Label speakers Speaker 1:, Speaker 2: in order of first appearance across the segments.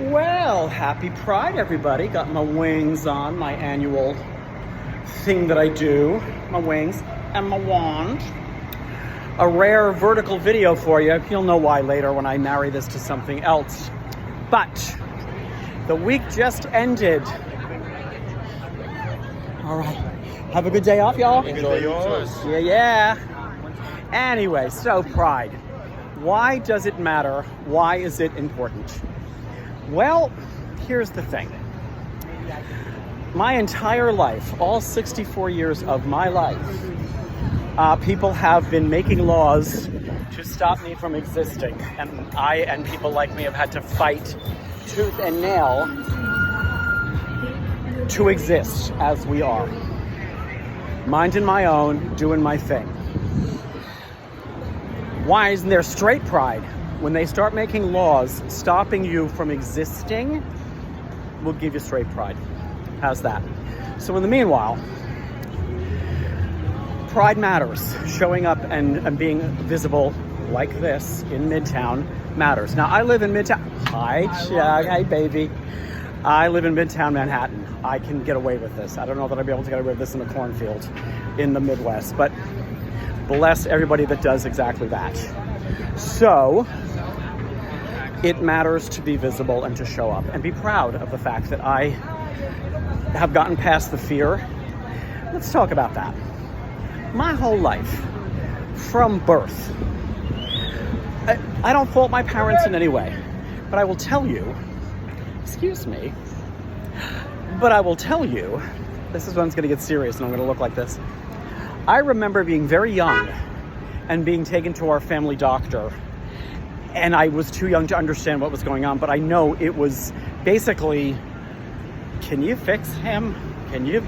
Speaker 1: Well, happy Pride, everybody. Got my wings on, my annual thing that I do. My wings and my wand. A rare vertical video for you. You'll know why later when I marry this to something else. But the week just ended. All right. Have a good day off, y'all.
Speaker 2: Enjoy yours.
Speaker 1: Yeah. Anyway, so Pride. Why does it matter? Why is it important? Well, here's the thing. My entire life, all 64 years of my life, people have been making laws to stop me from existing. And I and people like me have had to fight tooth and nail to exist as we are. Minding my own, doing my thing. Why isn't there straight pride? When they start making laws stopping you from existing, we'll give you straight pride. How's that? So in the meanwhile, pride matters. Showing up and being visible like this in Midtown matters. Now, I live in Midtown. Hi, Chuck. Hi, baby. I live in Midtown Manhattan. I can get away with this. I don't know that I'd be able to get away with this in a cornfield in the Midwest, but bless everybody that does exactly that. So, it matters to be visible and to show up and be proud of the fact that I have gotten past the fear. Let's talk about that. My whole life, from birth, I don't fault my parents in any way, but I will tell you, excuse me, but I will tell you, this is when it's going to get serious and I'm going to look like this. I remember being very young and being taken to our family doctor, and I was too young to understand what was going on, but I know it was basically, can you fix him? Can you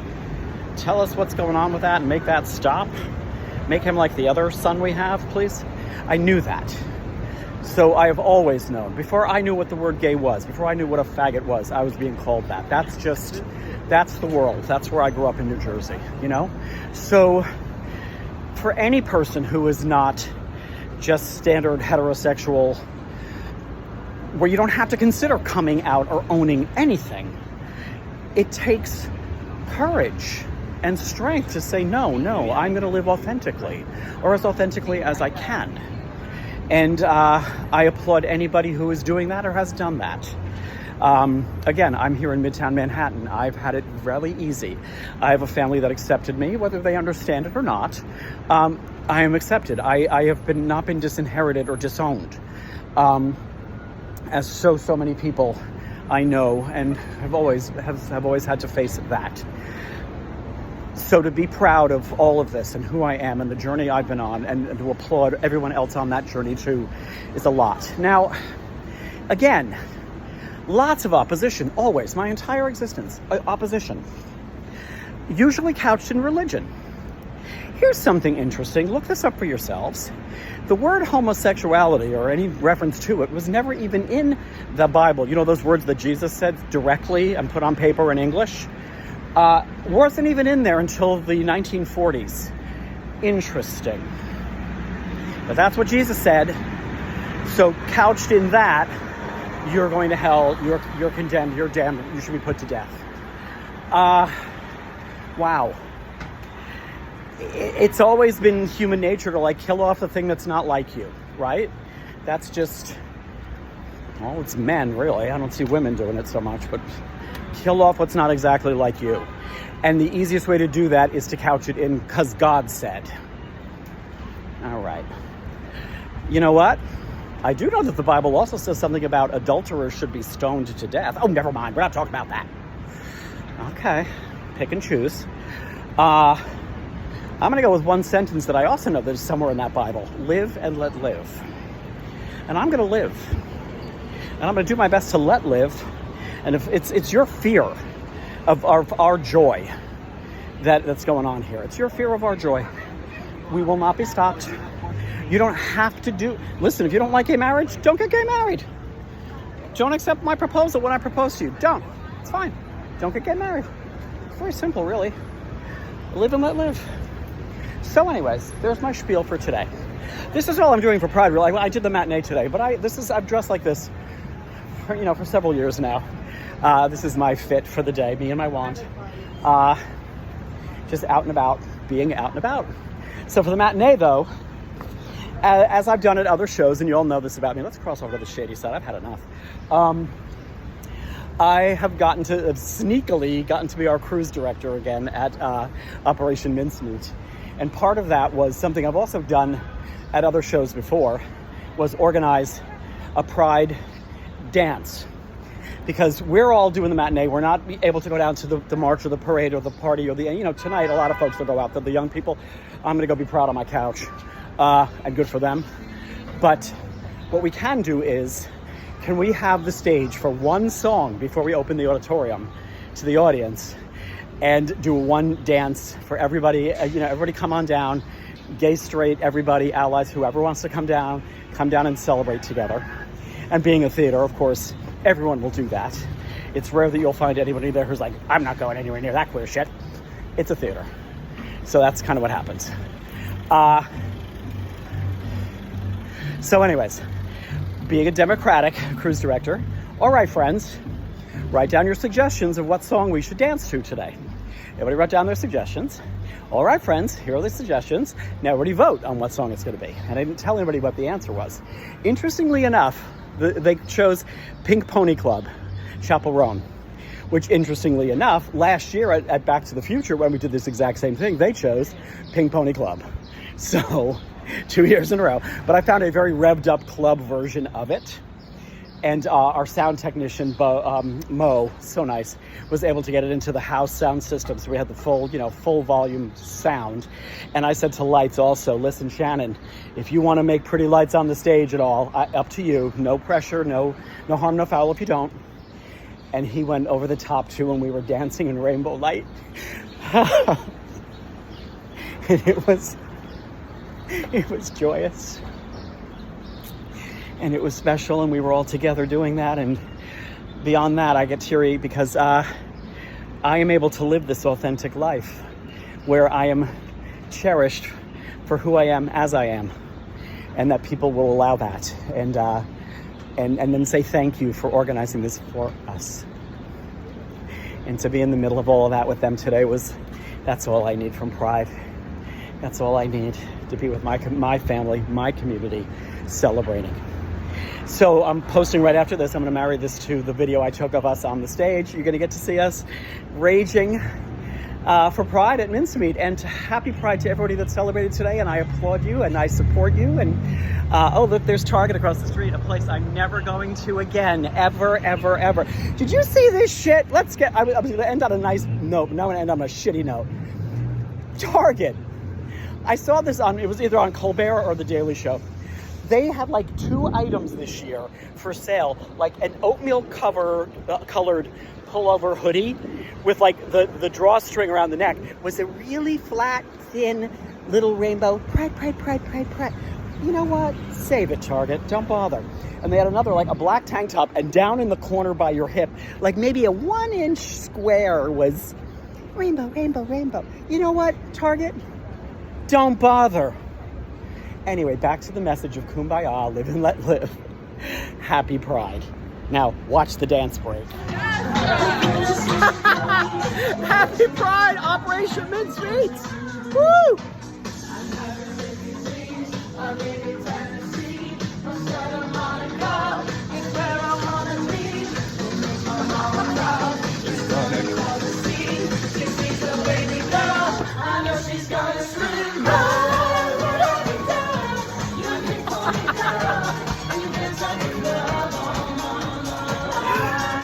Speaker 1: tell us what's going on with that and make that stop? Make him like the other son we have, please? I knew that. So I have always known. Before I knew what the word gay was, before I knew what a faggot was, I was being called that. That's the world. That's where I grew up in New Jersey, you know? So for any person who is not just standard heterosexual, where you don't have to consider coming out or owning anything, it takes courage and strength to say, no, I'm going to live authentically, or as authentically as I can. And I applaud anybody who is doing that or has done that. Again, I'm here in Midtown Manhattan. I've had it really easy. I have a family that accepted me, whether they understand it or not. I am accepted. I have not been disinherited or disowned, as so many people I know and have always had to face that. So to be proud of all of this and who I am and the journey I've been on, and to applaud everyone else on that journey too, is a lot. Now, again, lots of opposition, always, my entire existence, opposition, usually couched in religion. Here's something interesting. Look this up for yourselves. The word homosexuality, or any reference to it, was never even in the Bible. You know those words that Jesus said directly and put on paper in English? Wasn't even in there until the 1940s. Interesting. But that's what Jesus said. So couched in that, you're going to hell, you're condemned, you're damned, you should be put to death. Wow. It's always been human nature to kill off the thing that's not like you, right? That's just, well, it's men really. I don't see women doing it so much, but kill off what's not exactly like you. And the easiest way to do that is to couch it in, 'cause God said. All right. You know what? I do know that the Bible also says something about adulterers should be stoned to death. Oh, never mind. We're not talking about that. Okay. Pick and choose. I'm going to go with one sentence that I also know that is somewhere in that Bible. Live and let live. And I'm going to live. And I'm going to do my best to let live. And if it's your fear of our joy that's going on here. It's your fear of our joy. We will not be stopped. You don't have to listen, if you don't like gay marriage, don't get gay married. Don't accept my proposal when I propose to you. Don't. It's fine. Don't get gay married. It's very simple, really. Live and let live. So anyways, there's my spiel for today. This is all I'm doing for Pride, really. I did the matinee today, but I'm dressed like this for several years now. This is my fit for the day, me and my wand. Just out and about, being out and about. So for the matinee, though, as I've done at other shows, and you all know this about me, let's cross over to the shady side. I've had enough. I have sneakily gotten to be our cruise director again at Operation Mincemeat. And part of that was something I've also done at other shows before, was organize a Pride dance. Because we're all doing the matinee. We're not able to go down to the march or the parade or the party or tonight a lot of folks will go out. The young people, I'm going to go be proud on my couch. And good for them. But what we can do is, can we have the stage for one song before we open the auditorium to the audience and do one dance for everybody? Everybody come on down, gay, straight, everybody, allies, whoever wants to come down and celebrate together. And being a theater, of course, everyone will do that. It's rare that you'll find anybody there who's like, I'm not going anywhere near that queer shit. It's a theater. So that's kind of what happens. So anyways, being a Democratic cruise director, all right, friends, write down your suggestions of what song we should dance to today. Everybody write down their suggestions. All right, friends, here are the suggestions. Now everybody vote on what song it's going to be. And I didn't tell anybody what the answer was. Interestingly enough, they chose Pink Pony Club, Chaperone, which interestingly enough, last year at Back to the Future, when we did this exact same thing, they chose Pink Pony Club. So 2 years in a row. But I found a very revved up club version of it. And our sound technician, Mo, so nice, was able to get it into the house sound system. So we had the full volume sound. And I said to Lights also, listen, Shannon, if you want to make pretty lights on the stage at all, up to you. No pressure, no harm, no foul if you don't. And he went over the top too when we were dancing in Rainbow Light. And it was joyous. And it was special, and we were all together doing that. And beyond that, I get teary because I am able to live this authentic life where I am cherished for who I am as I am, and that people will allow that and then say thank you for organizing this for us. And to be in the middle of all of that with them today that's all I need from Pride. That's all I need to be with my family, my community, celebrating. So I'm posting right after this. I'm going to marry this to the video I took of us on the stage. You're going to get to see us raging for Pride at Mincemeat. And happy Pride to everybody that celebrated today. And I applaud you and I support you. And look, there's Target across the street, a place I'm never going to again, ever, ever, ever. Did you see this shit? I was going to end on a nice note, but now I'm going to end on a shitty note. Target. I saw this it was either on Colbert or The Daily Show. They had like 2 items this year for sale, like an oatmeal colored pullover hoodie with like the drawstring around the neck was a really flat, thin little rainbow. Pride, pride, pride, pride, pride. You know what? Save it, Target. Don't bother. And they had another, like a black tank top, and down in the corner by your hip, like maybe a 1-inch square was rainbow, rainbow, rainbow. You know what, Target? Don't bother. Anyway, back to the message of Kumbaya, live and let live. Happy Pride. Now, watch the dance break. Happy Pride, Operation Mincemeat! Woo!
Speaker 2: I know she's gonna scream.